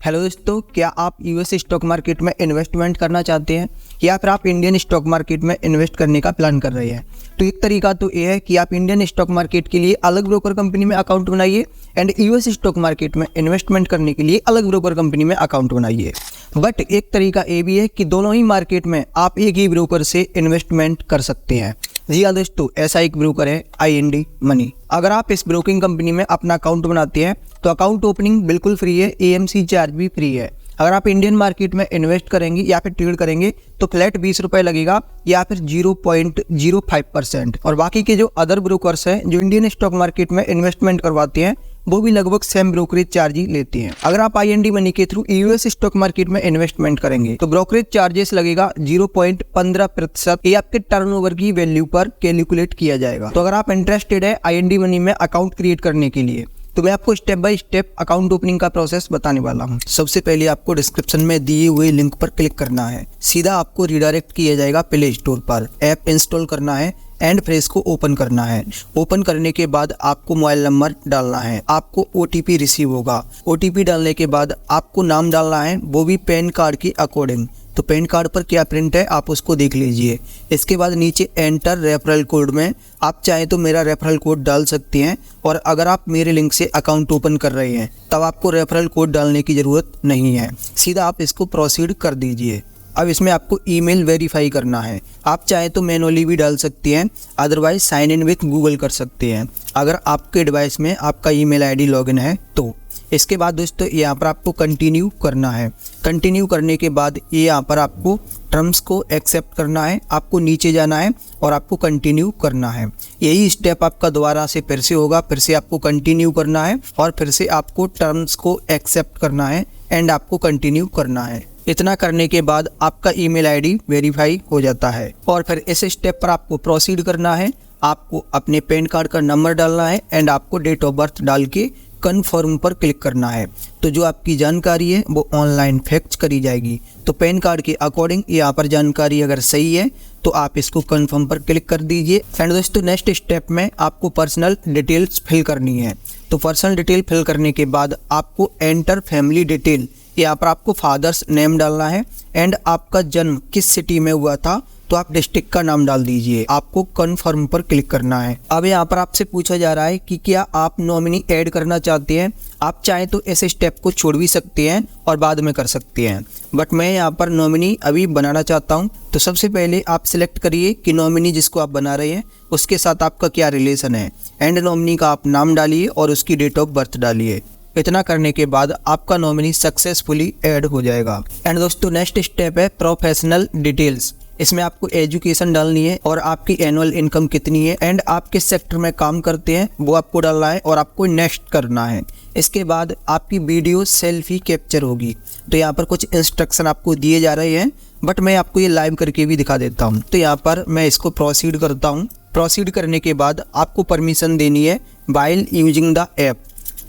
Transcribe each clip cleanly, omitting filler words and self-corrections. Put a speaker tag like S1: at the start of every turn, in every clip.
S1: Hello दोस्तों, क्या आप यूएस स्टॉक मार्केट में इन्वेस्टमेंट करना चाहते हैं या फिर आप इंडियन स्टॉक मार्केट में इन्वेस्ट करने का प्लान कर रहे हैं? तो एक तरीका तो ये है कि आप इंडियन स्टॉक मार्केट के लिए अलग ब्रोकर कंपनी में अकाउंट बनाइए एंड यूएस स्टॉक मार्केट में इन्वेस्टमेंट करने के लिए अलग ब्रोकर कंपनी में अकाउंट बनाइए। बट एक तरीका ये भी है कि दोनों ही मार्केट में आप एक ही ब्रोकर से इन्वेस्टमेंट कर सकते हैं। जी हाँ दोस्तों, ऐसा एक ब्रोकर है IND मनी। अगर आप इस ब्रोकिंग कंपनी में अपना अकाउंट बनाते हैं तो अकाउंट ओपनिंग बिल्कुल फ्री है, AMC चार्ज भी फ्री है। अगर आप इंडियन मार्केट में इन्वेस्ट करेंगे या फिर ट्रेड करेंगे तो फ्लैट 20 रुपये लगेगा या फिर 0.05%। और बाकी के जो अदर ब्रोकर्स हैं जो इंडियन स्टॉक मार्केट में इन्वेस्टमेंट करवाते हैं वो भी लगभग सेम ब्रोकरेज चार्ज ही लेते हैं। अगर आप IND मनी के थ्रू यूएस स्टॉक मार्केट में इन्वेस्टमेंट करेंगे तो ब्रोकरेज चार्जेस लगेगा 0.15%। ये आपके टर्नओवर की वैल्यू पर कैलकुलेट किया जाएगा। तो अगर आप इंटरेस्टेड है IND मनी में अकाउंट क्रिएट करने के लिए तो मैं आपको step by step account opening का प्रोसेस बताने वाला हूं। सबसे पहले आपको डिस्क्रिप्शन में दिए हुए लिंक पर क्लिक करना है। सीधा आपको रिडायरेक्ट किया जाएगा प्ले स्टोर पर। ऐप इंस्टॉल करना है एंड फिर इसको ओपन करना है। ओपन करने के बाद आपको मोबाइल नंबर डालना है, आपको OTP रिसीव होगा। OTP डालने के बाद आपको नाम डालना है, वो भी पैन कार्ड के अकॉर्डिंग। तो पैन कार्ड पर क्या प्रिंट है आप उसको देख लीजिए। इसके बाद नीचे एंटर रेफरल कोड में आप चाहें तो मेरा रेफरल कोड डाल सकते हैं, और अगर आप मेरे लिंक से अकाउंट ओपन कर रहे हैं तब आपको रेफरल कोड डालने की ज़रूरत नहीं है, सीधा आप इसको प्रोसीड कर दीजिए। अब इसमें आपको ईमेल वेरीफाई करना है। आप चाहे तो मैनुअली भी डाल सकते हैं, otherwise sign in with Google कर सकते हैं अगर आपके डिवाइस में आपका ईमेल ID लॉगिन है तो। इसके बाद दोस्तों यहाँ पर आपको कंटिन्यू करना है। कंटिन्यू करने के बाद ये यहाँ पर आपको टर्म्स को एक्सेप्ट करना है, आपको नीचे जाना है और आपको कंटिन्यू करना है। यही स्टेप आपका दोबारा से फिर से होगा, फिर से आपको कंटिन्यू करना है और फिर से आपको टर्म्स को एक्सेप्ट करना है एंड आपको कंटिन्यू करना है। इतना करने के बाद आपका ईमेल ID वेरीफाई हो जाता है और फिर इस स्टेप पर आपको प्रोसीड करना है। आपको अपने पैन कार्ड का नंबर डालना है एंड आपको डेट ऑफ बर्थ डाल के कन्फर्म पर क्लिक करना है। तो जो आपकी जानकारी है वो ऑनलाइन फैक्ट करी जाएगी। तो पैन कार्ड के अकॉर्डिंग यहाँ पर जानकारी अगर सही है तो आप इसको कन्फर्म पर क्लिक कर दीजिए। एंड दोस्तों नेक्स्ट स्टेप में आपको पर्सनल डिटेल्स फिल करनी है। तो पर्सनल डिटेल फिल करने के बाद आपको एंटर फैमिली डिटेल, यहाँ पर आपको फादर्स नेम डालना है एंड आपका जन्म किस सिटी में हुआ था तो आप डिस्ट्रिक्ट का नाम डाल दीजिए। आपको कन्फर्म पर क्लिक करना है। अब यहाँ पर आपसे पूछा जा रहा है कि क्या आप नॉमिनी ऐड करना चाहते हैं। आप चाहें तो ऐसे स्टेप को छोड़ भी सकते हैं और बाद में कर सकते हैं, बट मैं यहाँ पर नॉमिनी अभी बनाना चाहता हूँ। तो सबसे पहले आप सिलेक्ट करिए कि नॉमिनी जिसको आप बना रहे हैं उसके साथ आपका क्या रिलेशन है। एंड नॉमिनी का आप नाम डालिए और उसकी डेट ऑफ बर्थ डालिए। इतना करने के बाद आपका नॉमिनी सक्सेसफुली ऐड हो जाएगा। एंड दोस्तों नेक्स्ट स्टेप है प्रोफेशनल डिटेल्स। इसमें आपको एजुकेशन डालनी है और आपकी एनुअल इनकम कितनी है एंड आप किस सेक्टर में काम करते हैं वो आपको डालना है और आपको नेक्स्ट करना है। इसके बाद आपकी वीडियो सेल्फी कैप्चर होगी। तो यहाँ पर कुछ इंस्ट्रक्शन आपको दिए जा रहे हैं, बट मैं आपको ये लाइव करके भी दिखा देता हूँ। तो यहाँ पर मैं इसको प्रोसीड करता हूँ। प्रोसीड करने के बाद आपको परमिशन देनी है while using the app.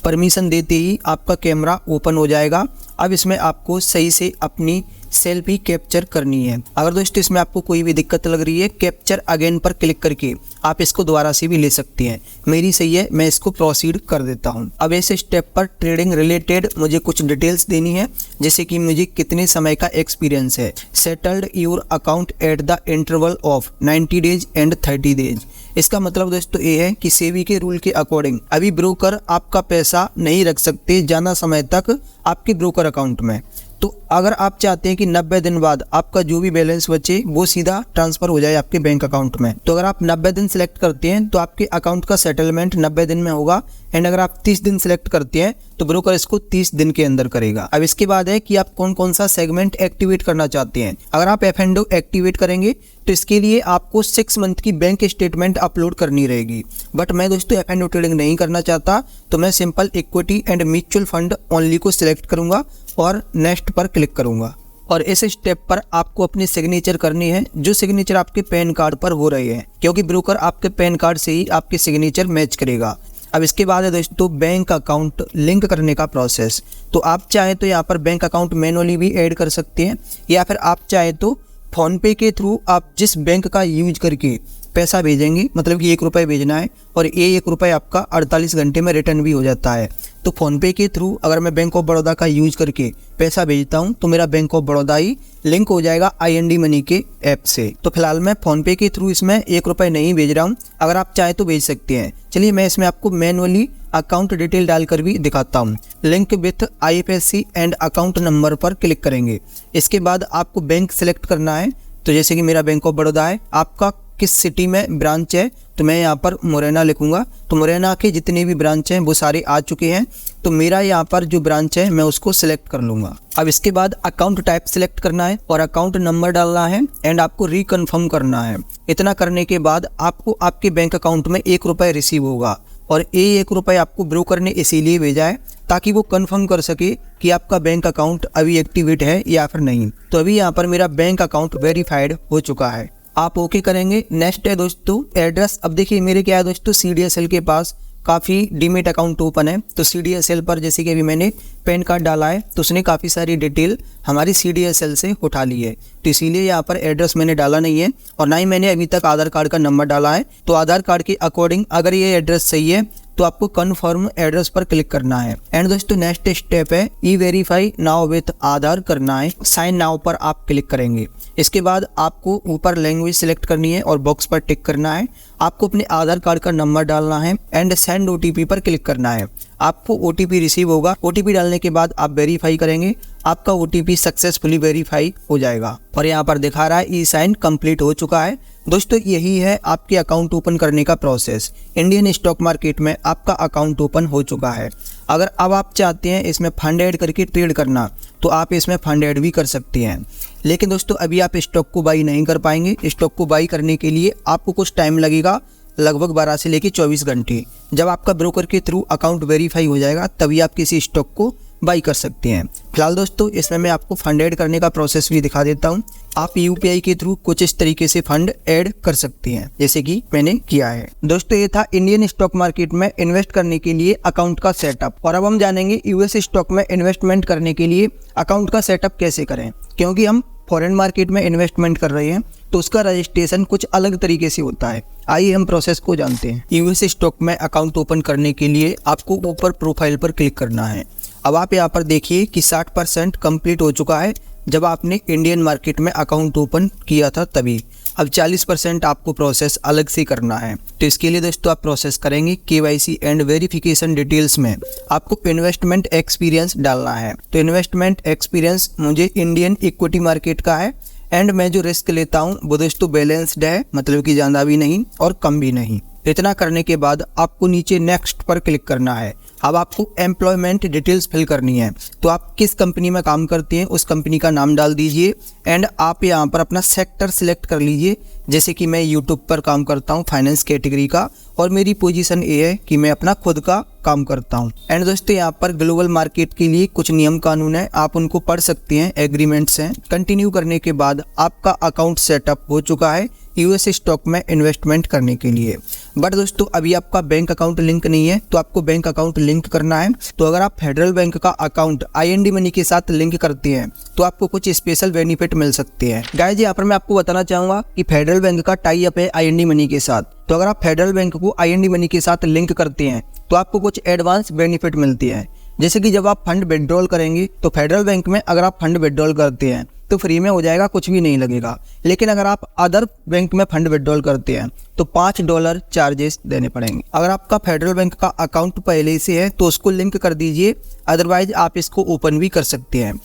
S1: Permission देते ही आपका कैमरा ओपन हो जाएगा। अब इसमें आपको सही से अपनी सेल्फी कैप्चर करनी है। अगर दोस्तों इसमें आपको कोई भी दिक्कत लग रही है, कैप्चर अगेन पर क्लिक करके आप इसको दोबारा से भी ले सकते हैं। मेरी सही है, मैं इसको प्रोसीड कर देता हूं। अब ऐसे स्टेप पर ट्रेडिंग रिलेटेड मुझे कुछ डिटेल्स देनी है, जैसे कि मुझे कितने समय का एक्सपीरियंस है। Settled your account at the interval of 90 days and 30 days. इसका मतलब दोस्तों ये है कि सेबी के रूल के अकॉर्डिंग अभी ब्रोकर आपका पैसा नहीं रख सकते ज़्यादा समय तक आपके ब्रोकर अकाउंट में। तो अगर आप चाहते हैं कि 90 दिन बाद आपका जो भी बैलेंस बचे वो सीधा ट्रांसफर हो जाए आपके बैंक अकाउंट में, तो अगर आप 90 दिन सिलेक्ट करते हैं तो आपके अकाउंट का सेटलमेंट 90 दिन में होगा। एंड अगर आप 30 दिन सिलेक्ट करते हैं तो ब्रोकर इसको 30 दिन के अंदर करेगा। अब इसके बाद है कि आप कौन कौन सा सेगमेंट एक्टिवेट करना चाहते हैं। अगर आप F&O एक्टिवेट करेंगे तो इसके लिए आपको 6 मंथ की बैंक स्टेटमेंट अपलोड करनी रहेगी। बट मैं दोस्तों F&O ट्रेडिंग नहीं करना चाहता, तो मैं simple equity and mutual fund only को सिलेक्ट करूंगा और नेक्स्ट पर क्लिक करूंगा। और इस स्टेप पर आपको अपनी सिग्नेचर करनी है, जो सिग्नेचर आपके पैन कार्ड पर हो रही है, क्योंकि ब्रोकर आपके पैन कार्ड से ही आपके सिग्नेचर मैच करेगा। अब इसके बाद है दोस्तों बैंक अकाउंट लिंक करने का प्रोसेस। तो आप चाहे तो यहाँ पर बैंक अकाउंट मैनुअली भी ऐड कर सकते हैं, या फिर आप चाहे तो फ़ोनपे के थ्रू आप जिस बैंक का यूज करके पैसा भेजेंगे, मतलब कि 1 रुपये भेजना है और ये 1 रुपये आपका 48 घंटे में रिटर्न भी हो जाता है। तो फ़ोनपे के थ्रू अगर मैं बैंक ऑफ बड़ौदा का यूज करके पैसा भेजता हूँ तो मेरा bank of Baroda he link हो जाएगा IND मनी के ऐप से। तो फिलहाल मैं फ़ोनपे के थ्रू इसमें 1 रुपये नहीं भेज रहा हूँ, अगर आप चाहें तो भेज सकते हैं। चलिए मैं इसमें आपको मैनुअली अकाउंट डिटेल डालकर भी दिखाता हूँ। Link with IFSC and account number पर क्लिक करेंगे। इसके बाद आपको बैंक सेलेक्ट करना है। तो जैसे कि मेरा बैंक ऑफ बड़ौदा है, आपका किस सिटी में ब्रांच है, तो मैं यहाँ पर मुरैना लिखूंगा। तो मुरैना के जितने भी ब्रांच हैं वो सारे आ चुके हैं। तो मेरा यहाँ पर जो ब्रांच है मैं उसको सिलेक्ट कर लूँगा। अब इसके बाद अकाउंट टाइप सिलेक्ट करना है और अकाउंट नंबर डालना है एंड आपको रिकन्फर्म करना है। इतना करने के बाद आपको आपके बैंक अकाउंट में 1 रुपये रिसीव होगा और ये 1 रुपये आपको ब्रोकर ने इसीलिए भेजा है ताकि वो कंफर्म कर सके कि आपका बैंक अकाउंट अभी एक्टिवेट है या फिर नहीं। तो अभी यहाँ पर मेरा बैंक अकाउंट वेरीफाइड हो चुका है। आप ओके करेंगे। नेक्स्ट है दोस्तों एड्रेस। अब देखिए मेरे क्या है दोस्तों, CDSL के पास काफ़ी डीमेट अकाउंट ओपन है। तो CDSL पर जैसे कि अभी मैंने पैन कार्ड डाला है तो उसने काफ़ी सारी डिटेल हमारी CDSL से उठा ली है। तो इसीलिए यहाँ पर एड्रेस मैंने डाला नहीं है और ना ही मैंने अभी तक आधार कार्ड का नंबर डाला है। तो आधार कार्ड के अकॉर्डिंग अगर ये एड्रेस सही है तो आपको कन्फर्म एड्रेस पर क्लिक करना है। एंड दोस्तों नेक्स्ट स्टेप है ई-वेरीफाई नाउ विथ आधार करना है। साइन नाउ पर आप क्लिक करेंगे। इसके बाद आपको ऊपर लैंग्वेज सिलेक्ट करनी है और बॉक्स पर टिक करना है। आपको अपने आधार कार्ड का नंबर डालना है एंड सेंड OTP पर क्लिक करना है। आपको OTP रिसीव होगा। OTP डालने के बाद आप वेरीफाई करेंगे, आपका OTP सक्सेसफुली वेरीफाई हो जाएगा और यहाँ पर दिखा रहा है ई-साइन कंप्लीट हो चुका है। दोस्तों यही है आपके अकाउंट ओपन करने का प्रोसेस। इंडियन स्टॉक मार्केट में आपका अकाउंट ओपन हो चुका है। अगर अब आप चाहते हैं इसमें फंड ऐड करके ट्रेड करना तो आप इसमें फंड ऐड भी कर सकते हैं। लेकिन दोस्तों अभी आप स्टॉक को बाई नहीं कर पाएंगे। स्टॉक को बाई करने के लिए आपको कुछ टाइम लगेगा, लगभग 12 से लेकर 24 घंटे। जब आपका ब्रोकर के थ्रू अकाउंट वेरीफाई हो जाएगा तभी आप किसी स्टॉक को बाई कर सकते हैं। फिलहाल दोस्तों इसमें मैं आपको फंड ऐड करने का प्रोसेस भी दिखा देता हूं। आप UPI के थ्रू कुछ इस तरीके से फंड ऐड कर सकते हैं जैसे कि मैंने किया है। दोस्तों ये था इंडियन स्टॉक मार्केट में इन्वेस्ट करने के लिए अकाउंट का सेटअप। और अब हम जानेंगे US स्टॉक में इन्वेस्टमेंट करने के लिए अकाउंट का सेटअप कैसे करें। क्योंकि हम फॉरेन मार्केट में इन्वेस्टमेंट कर रहे हैं तो उसका रजिस्ट्रेशन कुछ अलग तरीके से होता है। आइए हम प्रोसेस को जानते हैं। US स्टॉक में अकाउंट ओपन करने के लिए आपको ऊपर प्रोफाइल पर क्लिक करना है। अब आप यहाँ पर देखिए कि 60% कंप्लीट हो चुका है जब आपने इंडियन मार्केट में अकाउंट ओपन किया था तभी। अब 40% आपको प्रोसेस अलग से करना है। तो इसके लिए दोस्तों आप प्रोसेस करेंगे KYC एंड वेरिफिकेशन डिटेल्स में आपको इन्वेस्टमेंट एक्सपीरियंस डालना है। तो इन्वेस्टमेंट एक्सपीरियंस मुझे इंडियन इक्विटी मार्केट का है एंड मैं जो रिस्क लेता हूँ वो दोस्तों बैलेंस्ड है, मतलब कि ज़्यादा भी नहीं और कम भी नहीं। इतना करने के बाद आपको नीचे नेक्स्ट पर क्लिक करना है। अब आपको एम्प्लॉयमेंट डिटेल्स फिल करनी है। तो आप किस कंपनी में काम करते हैं उस कंपनी का नाम डाल दीजिए एंड आप यहाँ पर अपना सेक्टर सिलेक्ट कर लीजिए। जैसे कि मैं यूट्यूब पर काम करता हूँ फाइनेंस कैटेगरी का और मेरी पोजीशन ये है कि मैं अपना खुद का काम करता हूँ। एंड दोस्तों यहाँ पर ग्लोबल मार्केट के लिए कुछ नियम कानून है, आप उनको पढ़ सकते हैं, एग्रीमेंट्स हैं। कंटिन्यू करने के बाद आपका अकाउंट सेटअप हो चुका है US स्टॉक में इन्वेस्टमेंट करने के लिए। बट दोस्तों अभी आपका बैंक अकाउंट लिंक नहीं है तो आपको बैंक अकाउंट लिंक करना है। तो अगर आप फेडरल बैंक का अकाउंट IND मनी के साथ लिंक करते हैं तो आपको कुछ स्पेशल बेनिफिट मिल सकते हैं। गाइस यहाँ पर मैं आपको बताना चाहूँगा कि फेडरल बैंक का टाई अप है IND मनी के साथ। तो अगर आप फेडरल बैंक को IND मनी के साथ लिंक करते हैं तो आपको कुछ एडवांस बेनिफिट मिलती है। जैसे कि जब आप फंड विड्रॉल करेंगे तो फेडरल बैंक में अगर आप फंड विड्रॉल करते हैं तो फ्री में हो जाएगा, कुछ भी नहीं लगेगा। लेकिन अगर आप अदर बैंक में फंड विड्रॉल करते हैं तो $5 चार्जेस देने पड़ेंगे। अगर आपका फेडरल बैंक का अकाउंट पहले से है तो उसको लिंक कर दीजिए, अदरवाइज आप इसको ओपन भी कर सकते हैं।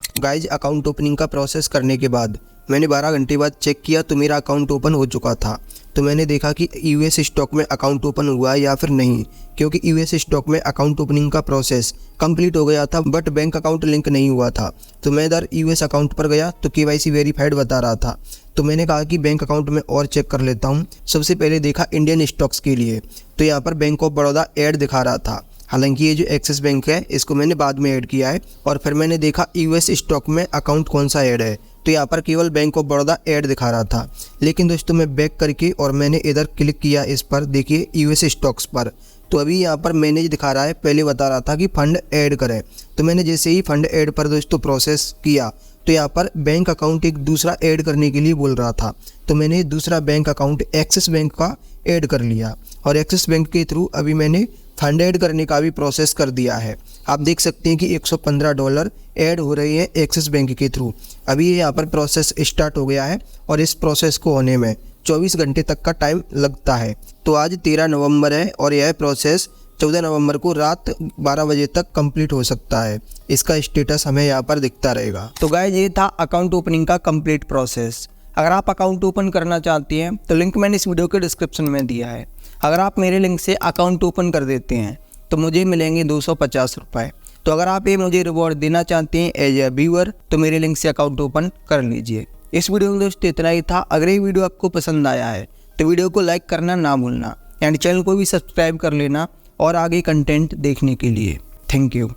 S1: गाइज अकाउंट ओपनिंग का प्रोसेस करने के बाद मैंने 12 घंटे बाद चेक किया तो मेरा अकाउंट ओपन हो चुका था। तो मैंने देखा कि US स्टॉक में अकाउंट ओपन हुआ है या फिर नहीं, क्योंकि US स्टॉक में अकाउंट ओपनिंग का प्रोसेस कंप्लीट हो गया था बट बैंक अकाउंट लिंक नहीं हुआ था। तो मैं इधर US अकाउंट पर गया तो KYC वेरीफाइड बता रहा था। तो मैंने कहा कि बैंक अकाउंट में और चेक कर लेता हूँ। सबसे पहले देखा इंडियन स्टॉक्स के लिए, तो यहाँ पर बैंक ऑफ बड़ौदा ऐड दिखा रहा था। हालांकि ये जो एक्सिस बैंक है इसको मैंने बाद में ऐड किया है। और फिर मैंने देखा US स्टॉक में अकाउंट कौन सा ऐड है, तो यहाँ पर केवल बैंक ऑफ बड़ौदा ऐड दिखा रहा था। लेकिन दोस्तों मैं बैक करके और मैंने इधर क्लिक किया इस पर, देखिए US स्टॉक्स पर। तो अभी यहाँ पर मैनेज दिखा रहा है, पहले बता रहा था कि फंड ऐड करें। तो मैंने जैसे ही फंड ऐड पर दोस्तों प्रोसेस किया तो यहाँ पर बैंक अकाउंट एक दूसरा ऐड करने के लिए बोल रहा था, तो मैंने दूसरा बैंक अकाउंट एक्सिस बैंक का ऐड कर लिया और एक्सिस बैंक के थ्रू अभी मैंने फंड ऐड करने का भी प्रोसेस कर दिया है। आप देख सकते हैं कि $115 ऐड हो रही है एक्सिस बैंक के थ्रू। अभी यहाँ पर प्रोसेस स्टार्ट हो गया है और इस प्रोसेस को होने में 24 घंटे तक का टाइम लगता है। तो आज 13 नवंबर है और यह प्रोसेस 14 नवंबर को रात 12 बजे तक कंप्लीट हो सकता है। इसका स्टेटस हमें यहाँ पर दिखता रहेगा। तो गाइस ये था अकाउंट ओपनिंग का कंप्लीट प्रोसेस। अगर आप अकाउंट ओपन करना चाहते हैं तो लिंक मैंने इस वीडियो के डिस्क्रिप्शन में दिया है। अगर आप मेरे लिंक से अकाउंट ओपन कर देते हैं तो मुझे मिलेंगे 250 रुपये। तो अगर आप ये मुझे रिवॉर्ड देना चाहते हैं एज ए व्यूअर तो मेरे लिंक से अकाउंट ओपन कर लीजिए। इस वीडियो में दोस्तों इतना ही था। अगर ये वीडियो आपको पसंद आया है तो वीडियो को लाइक करना ना भूलना एंड चैनल को भी सब्सक्राइब कर लेना और आगे कंटेंट देखने के लिए। Thank you.